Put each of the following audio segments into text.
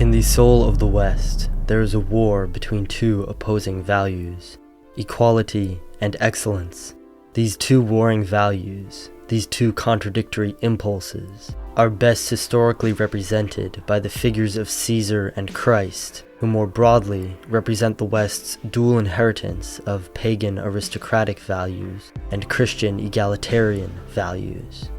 In the soul of the West, there is a war between two opposing values, equality and excellence. These two warring values, these two contradictory impulses, are best historically represented by the figures of Caesar and Christ, who more broadly represent the West's dual inheritance of pagan aristocratic values and Christian egalitarian values.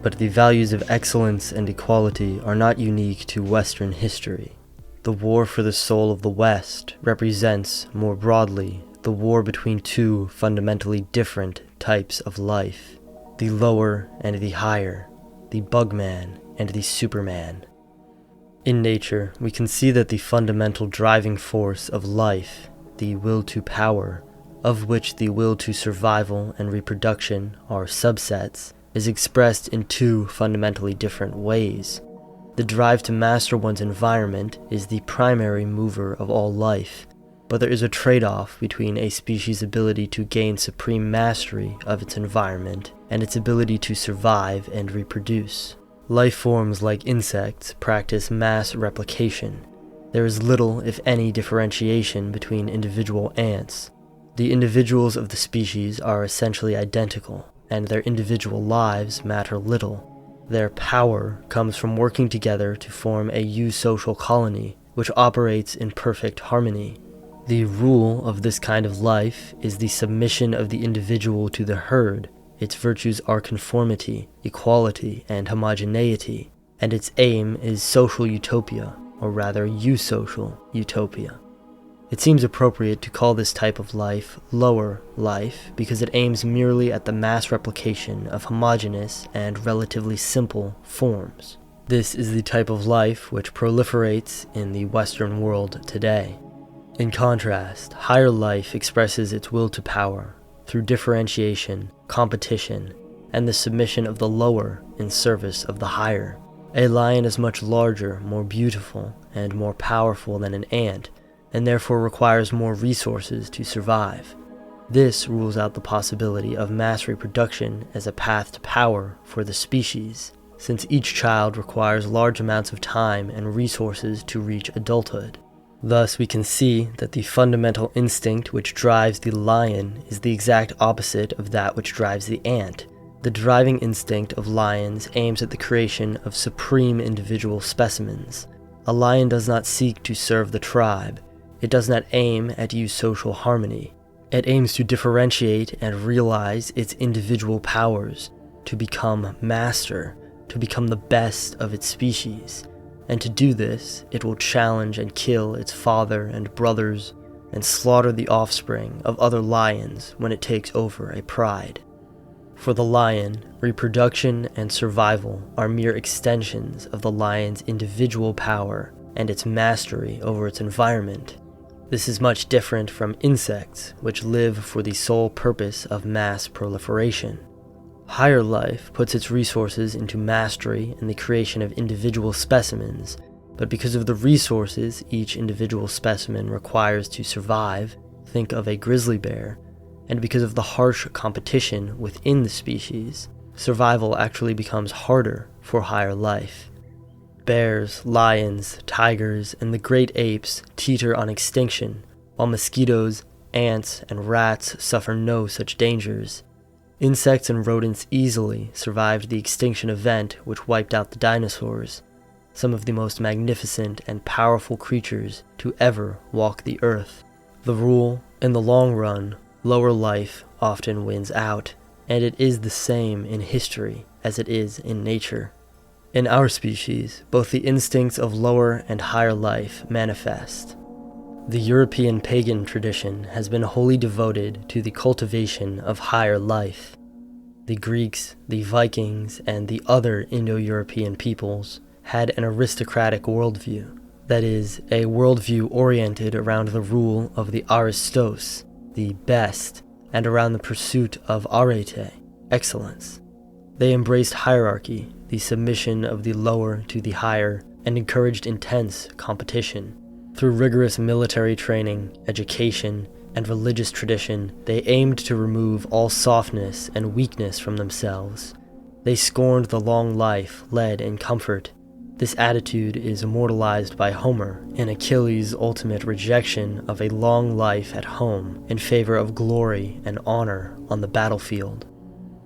But the values of excellence and equality are not unique to Western history. The war for the soul of the West represents, more broadly, the war between two fundamentally different types of life, the lower and the higher, the bugman and the superman. In nature, we can see that the fundamental driving force of life, the will to power, of which the will to survival and reproduction are subsets, is expressed in two fundamentally different ways. The drive to master one's environment is the primary mover of all life, but there is a trade-off between a species' ability to gain supreme mastery of its environment and its ability to survive and reproduce. Life forms like insects practice mass replication. There is little, if any, differentiation between individual ants. The individuals of the species are essentially identical, and their individual lives matter little. Their power comes from working together to form a eusocial colony, which operates in perfect harmony. The rule of this kind of life is the submission of the individual to the herd. Its virtues are conformity, equality, and homogeneity, and its aim is social utopia, or rather eusocial utopia. It seems appropriate to call this type of life lower life because it aims merely at the mass replication of homogeneous and relatively simple forms. This is the type of life which proliferates in the Western world today. In contrast, higher life expresses its will to power through differentiation, competition, and the submission of the lower in service of the higher. A lion is much larger, more beautiful, and more powerful than an ant, and therefore requires more resources to survive. This rules out the possibility of mass reproduction as a path to power for the species, since each child requires large amounts of time and resources to reach adulthood. Thus, we can see that the fundamental instinct which drives the lion is the exact opposite of that which drives the ant. The driving instinct of lions aims at the creation of supreme individual specimens. A lion does not seek to serve the tribe. It does not aim at eusocial harmony. It aims to differentiate and realize its individual powers, to become master, to become the best of its species. And to do this, it will challenge and kill its father and brothers, and slaughter the offspring of other lions when it takes over a pride. For the lion, reproduction and survival are mere extensions of the lion's individual power and its mastery over its environment. This is much different from insects, which live for the sole purpose of mass proliferation. Higher life puts its resources into mastery and the creation of individual specimens, but because of the resources each individual specimen requires to survive, think of a grizzly bear, and because of the harsh competition within the species, survival actually becomes harder for higher life. Bears, lions, tigers, and the great apes teeter on extinction, while mosquitoes, ants, and rats suffer no such dangers. Insects and rodents easily survived the extinction event which wiped out the dinosaurs, some of the most magnificent and powerful creatures to ever walk the earth. The rule, in the long run, lower life often wins out, and it is the same in history as it is in nature. In our species, both the instincts of lower and higher life manifest. The European pagan tradition has been wholly devoted to the cultivation of higher life. The Greeks, the Vikings, and the other Indo-European peoples had an aristocratic worldview, that is, a worldview oriented around the rule of the Aristos, the best, and around the pursuit of arete, excellence. They embraced hierarchy, the submission of the lower to the higher, and encouraged intense competition. Through rigorous military training, education, and religious tradition, they aimed to remove all softness and weakness from themselves. They scorned the long life led in comfort. This attitude is immortalized by Homer in Achilles' ultimate rejection of a long life at home in favor of glory and honor on the battlefield.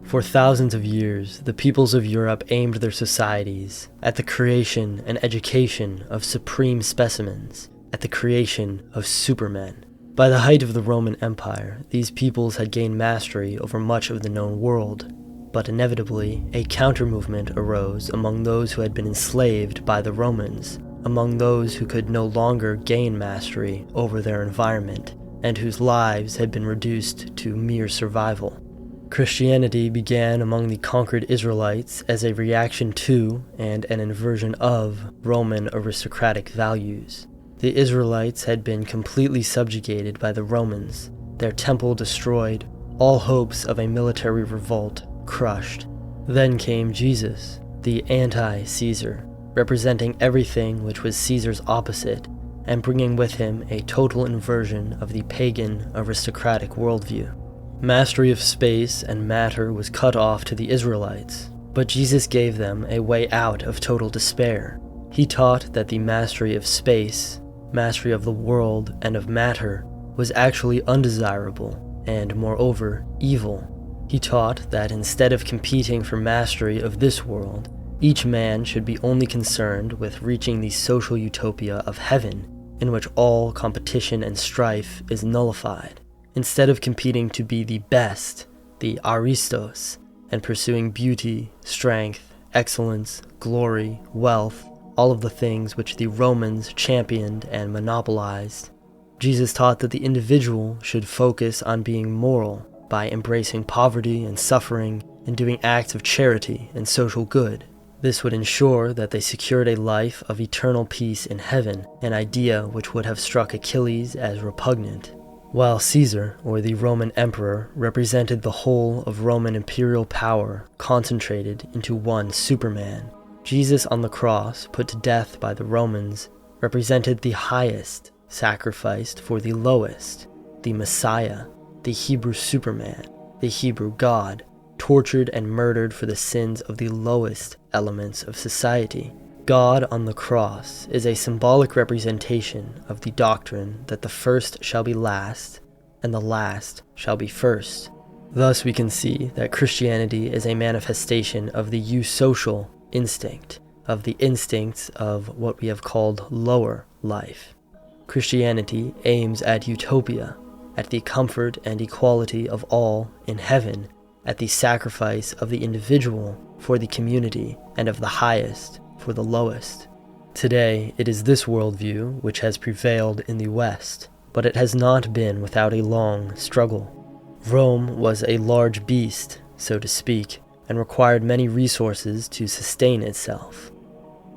For thousands of years, the peoples of Europe aimed their societies at the creation and education of supreme specimens, at the creation of supermen. By the height of the Roman Empire, these peoples had gained mastery over much of the known world, but inevitably, a counter-movement arose among those who had been enslaved by the Romans, among those who could no longer gain mastery over their environment, and whose lives had been reduced to mere survival. Christianity began among the conquered Israelites as a reaction to and an inversion of Roman aristocratic values. The Israelites had been completely subjugated by the Romans, their temple destroyed, all hopes of a military revolt crushed. Then came Jesus, the anti-Caesar, representing everything which was Caesar's opposite, and bringing with him a total inversion of the pagan aristocratic worldview. Mastery of space and matter was cut off to the Israelites, but Jesus gave them a way out of total despair. He taught that the mastery of space, mastery of the world, and of matter was actually undesirable and, moreover, evil. He taught that instead of competing for mastery of this world, each man should be only concerned with reaching the social utopia of heaven, in which all competition and strife is nullified. Instead of competing to be the best, the Aristos, and pursuing beauty, strength, excellence, glory, wealth, all of the things which the Romans championed and monopolized, Jesus taught that the individual should focus on being moral by embracing poverty and suffering and doing acts of charity and social good. This would ensure that they secured a life of eternal peace in heaven, an idea which would have struck Achilles as repugnant. While Caesar, or the Roman emperor, represented the whole of Roman imperial power concentrated into one Superman, Jesus on the cross, put to death by the Romans, represented the highest, sacrificed for the lowest, the Messiah, the Hebrew Superman, the Hebrew God, tortured and murdered for the sins of the lowest elements of society. God on the cross is a symbolic representation of the doctrine that the first shall be last, and the last shall be first. Thus we can see that Christianity is a manifestation of the eusocial instinct, of the instincts of what we have called lower life. Christianity aims at utopia, at the comfort and equality of all in heaven, at the sacrifice of the individual for the community, and of the highest for the lowest. Today, it is this worldview which has prevailed in the West, but it has not been without a long struggle. Rome was a large beast, so to speak, and required many resources to sustain itself.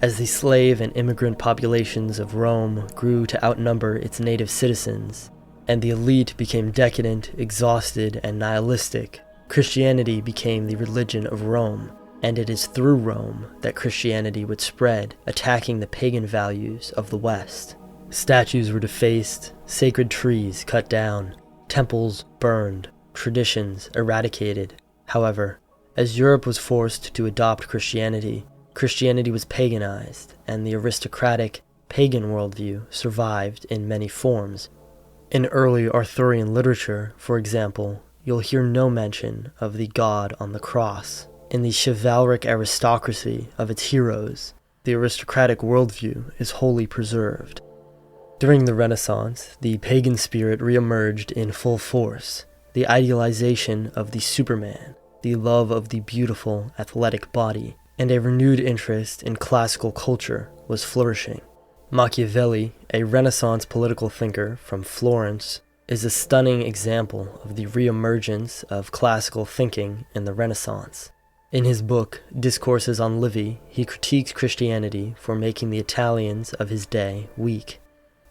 As the slave and immigrant populations of Rome grew to outnumber its native citizens, and the elite became decadent, exhausted, and nihilistic, Christianity became the religion of Rome, and it is through Rome that Christianity would spread, attacking the pagan values of the West. Statues were defaced, sacred trees cut down, temples burned, traditions eradicated. However, as Europe was forced to adopt Christianity, Christianity was paganized, and the aristocratic, pagan worldview survived in many forms. In early Arthurian literature, for example, you'll hear no mention of the god on the cross. In the chivalric aristocracy of its heroes, the aristocratic worldview is wholly preserved. During the Renaissance, the pagan spirit re-emerged in full force. The idealization of the Superman, the love of the beautiful, athletic body, and a renewed interest in classical culture was flourishing. Machiavelli, a Renaissance political thinker from Florence, is a stunning example of the re-emergence of classical thinking in the Renaissance. In his book, Discourses on Livy, he critiques Christianity for making the Italians of his day weak.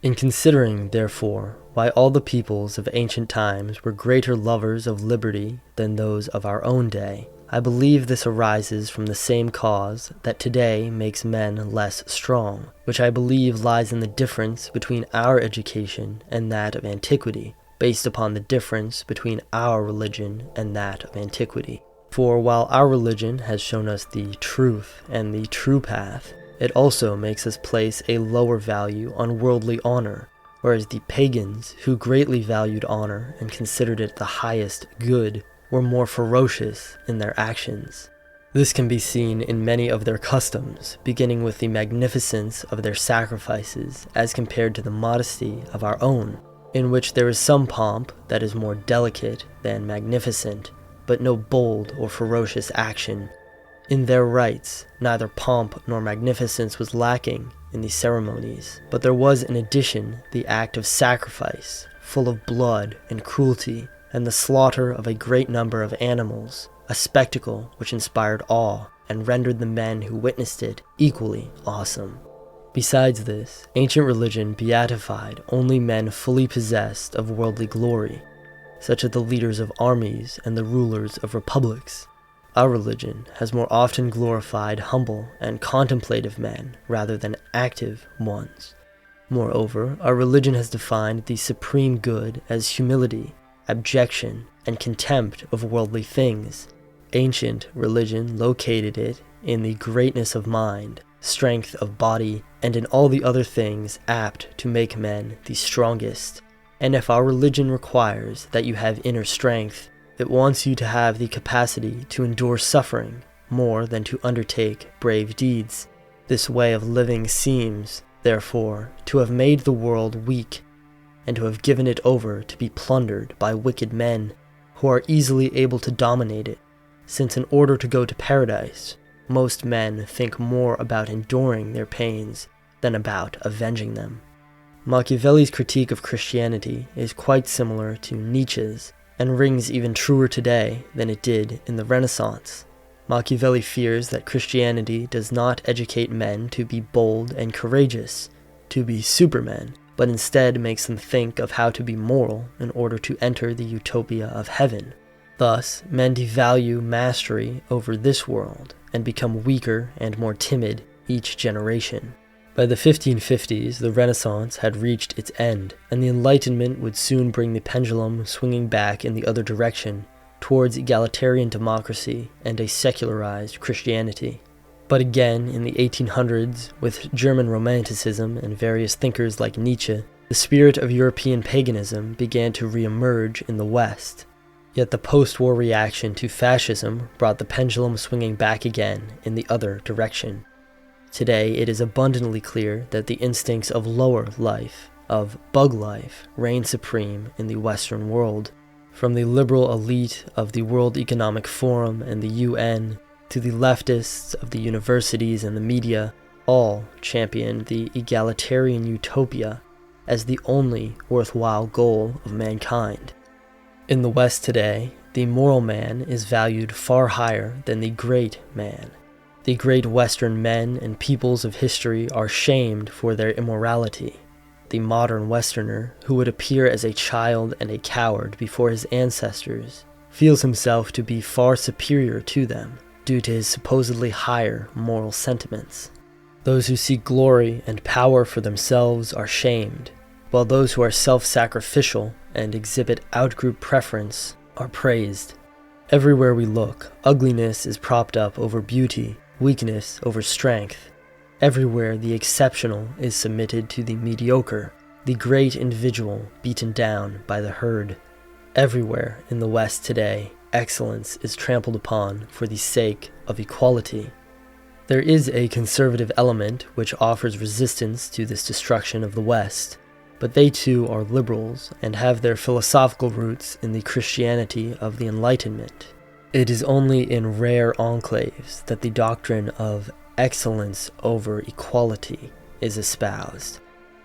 In considering, therefore, why all the peoples of ancient times were greater lovers of liberty than those of our own day, I believe this arises from the same cause that today makes men less strong, which I believe lies in the difference between our education and that of antiquity, based upon the difference between our religion and that of antiquity. For while our religion has shown us the truth and the true path, it also makes us place a lower value on worldly honor, whereas the pagans, who greatly valued honor and considered it the highest good, were more ferocious in their actions. This can be seen in many of their customs, beginning with the magnificence of their sacrifices as compared to the modesty of our own, in which there is some pomp that is more delicate than magnificent, but no bold or ferocious action. In their rites, neither pomp nor magnificence was lacking in these ceremonies, but there was in addition the act of sacrifice, full of blood and cruelty, and the slaughter of a great number of animals, a spectacle which inspired awe and rendered the men who witnessed it equally awesome. Besides this, ancient religion beatified only men fully possessed of worldly glory, such as the leaders of armies and the rulers of republics. Our religion has more often glorified humble and contemplative men rather than active ones. Moreover, our religion has defined the supreme good as humility, abjection, and contempt of worldly things. Ancient religion located it in the greatness of mind, strength of body, and in all the other things apt to make men the strongest. And if our religion requires that you have inner strength, it wants you to have the capacity to endure suffering more than to undertake brave deeds. This way of living seems, therefore, to have made the world weak, and to have given it over to be plundered by wicked men, who are easily able to dominate it, since in order to go to paradise, most men think more about enduring their pains than about avenging them. Machiavelli's critique of Christianity is quite similar to Nietzsche's, and rings even truer today than it did in the Renaissance. Machiavelli fears that Christianity does not educate men to be bold and courageous, to be supermen, but instead makes them think of how to be moral in order to enter the utopia of heaven. Thus, men devalue mastery over this world and become weaker and more timid each generation. By the 1550s, the Renaissance had reached its end, and the Enlightenment would soon bring the pendulum swinging back in the other direction, towards egalitarian democracy and a secularized Christianity. But again, in the 1800s, with German Romanticism and various thinkers like Nietzsche, the spirit of European paganism began to re-emerge in the West. Yet the post-war reaction to fascism brought the pendulum swinging back again in the other direction. Today, it is abundantly clear that the instincts of lower life, of bug life, reign supreme in the Western world. From the liberal elite of the World Economic Forum and the UN, to the leftists of the universities and the media, all champion the egalitarian utopia as the only worthwhile goal of mankind. In the West today, the moral man is valued far higher than the great man. The great Western men and peoples of history are shamed for their immorality. The modern Westerner, who would appear as a child and a coward before his ancestors, feels himself to be far superior to them due to his supposedly higher moral sentiments. Those who seek glory and power for themselves are shamed, while those who are self-sacrificial and exhibit out-group preference are praised. Everywhere we look, ugliness is propped up over beauty, weakness over strength. Everywhere the exceptional is submitted to the mediocre, the great individual beaten down by the herd. Everywhere in the West today, excellence is trampled upon for the sake of equality. There is a conservative element which offers resistance to this destruction of the West, but they too are liberals and have their philosophical roots in the Christianity of the Enlightenment. It is only in rare enclaves that the doctrine of excellence over equality is espoused,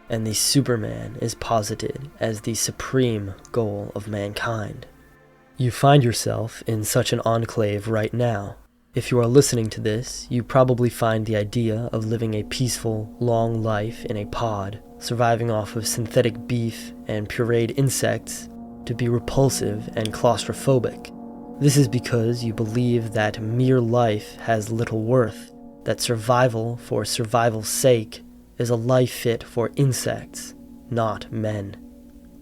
and the Superman is posited as the supreme goal of mankind. You find yourself in such an enclave right now. If you are listening to this, you probably find the idea of living a peaceful, long life in a pod, surviving off of synthetic beef and pureed insects, to be repulsive and claustrophobic. This is because you believe that mere life has little worth, that survival for survival's sake is a life fit for insects, not men.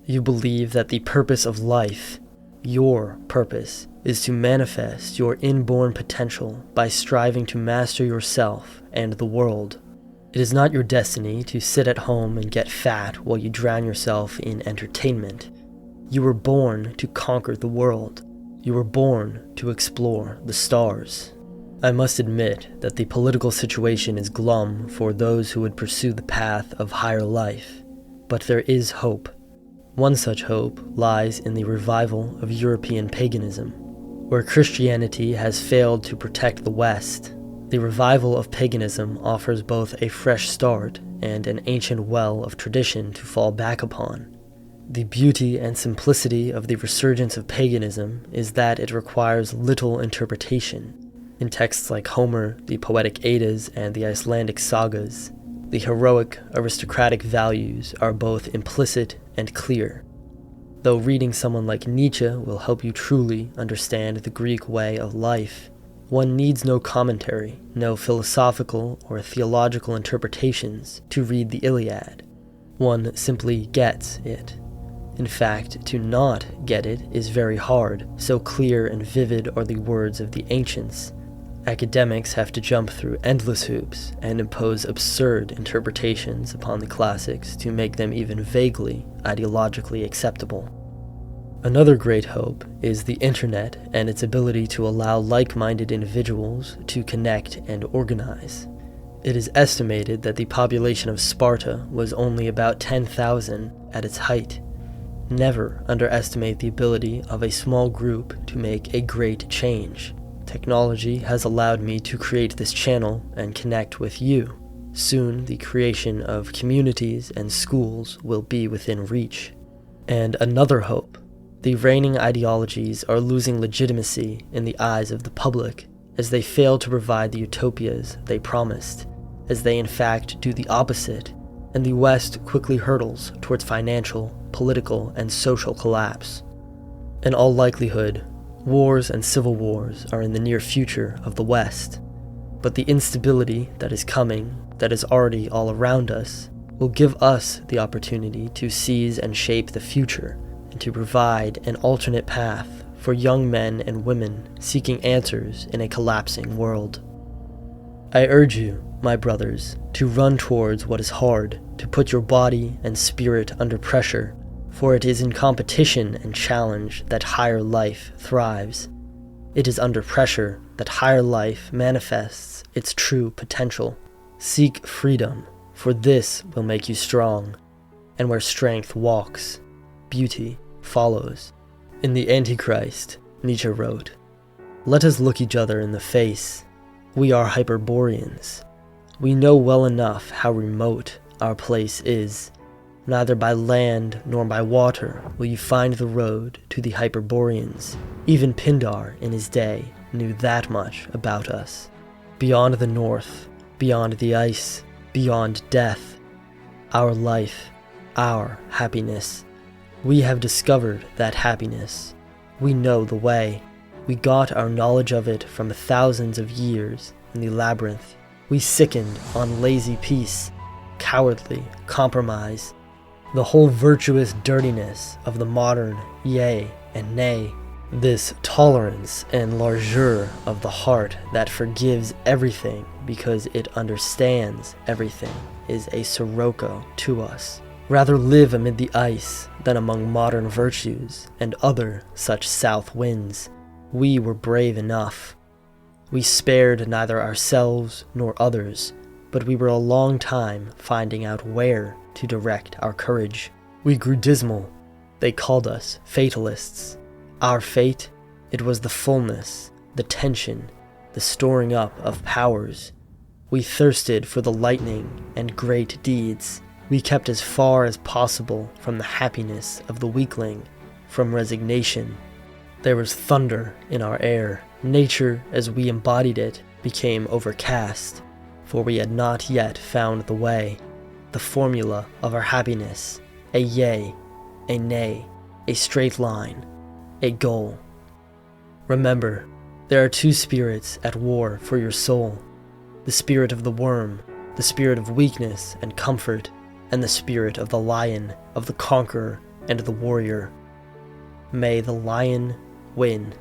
You believe that the purpose of life, your purpose, is to manifest your inborn potential by striving to master yourself and the world. It is not your destiny to sit at home and get fat while you drown yourself in entertainment. You were born to conquer the world. You were born to explore the stars. I must admit that the political situation is glum for those who would pursue the path of higher life, but there is hope. One such hope lies in the revival of European paganism. Where Christianity has failed to protect the West, the revival of paganism offers both a fresh start and an ancient well of tradition to fall back upon. The beauty and simplicity of the resurgence of paganism is that it requires little interpretation. In texts like Homer, the poetic Eddas, and the Icelandic sagas, the heroic, aristocratic values are both implicit and clear. Though reading someone like Nietzsche will help you truly understand the Greek way of life, one needs no commentary, no philosophical or theological interpretations to read the Iliad. One simply gets it. In fact, to not get it is very hard, so clear and vivid are the words of the ancients. Academics have to jump through endless hoops and impose absurd interpretations upon the classics to make them even vaguely ideologically acceptable. Another great hope is the internet and its ability to allow like-minded individuals to connect and organize. It is estimated that the population of Sparta was only about 10,000 at its height. Never underestimate the ability of a small group to make a great change. Technology has allowed me to create this channel and connect with you. Soon, the creation of communities and schools will be within reach. And another hope. The reigning ideologies are losing legitimacy in the eyes of the public as they fail to provide the utopias they promised, as they in fact do the opposite, and the West quickly hurtles towards financial, political, and social collapse. In all likelihood, wars and civil wars are in the near future of the West, but the instability that is coming, that is already all around us, will give us the opportunity to seize and shape the future, and to provide an alternate path for young men and women seeking answers in a collapsing world. I urge you, my brothers, to run towards what is hard, to put your body and spirit under pressure, for it is in competition and challenge that higher life thrives. It is under pressure that higher life manifests its true potential. Seek freedom, for this will make you strong, and where strength walks, beauty follows. In the Antichrist, Nietzsche wrote, "Let us look each other in the face. We are Hyperboreans. We know well enough how remote our place is. Neither by land nor by water will you find the road to the Hyperboreans. Even Pindar in his day knew that much about us. Beyond the north, beyond the ice, beyond death, our life, our happiness. We have discovered that happiness. We know the way. We got our knowledge of it from thousands of years in the labyrinth. We sickened on lazy peace, cowardly compromise, the whole virtuous dirtiness of the modern yea and nay, this tolerance and largeur of the heart that forgives everything because it understands everything is a sirocco to us. Rather live amid the ice than among modern virtues and other such south winds. We were brave enough. We spared neither ourselves nor others, but we were a long time finding out where to direct our courage. We grew dismal. They called us fatalists. Our fate, it was the fullness, the tension, the storing up of powers. We thirsted for the lightning and great deeds. We kept as far as possible from the happiness of the weakling, from resignation. There was thunder in our air. Nature, as we embodied it, became overcast, for we had not yet found the way, the formula of our happiness, a yea, a nay, a straight line, a goal. Remember, there are two spirits at war for your soul, the spirit of the worm, the spirit of weakness and comfort, and the spirit of the lion, of the conqueror and the warrior. May the lion win.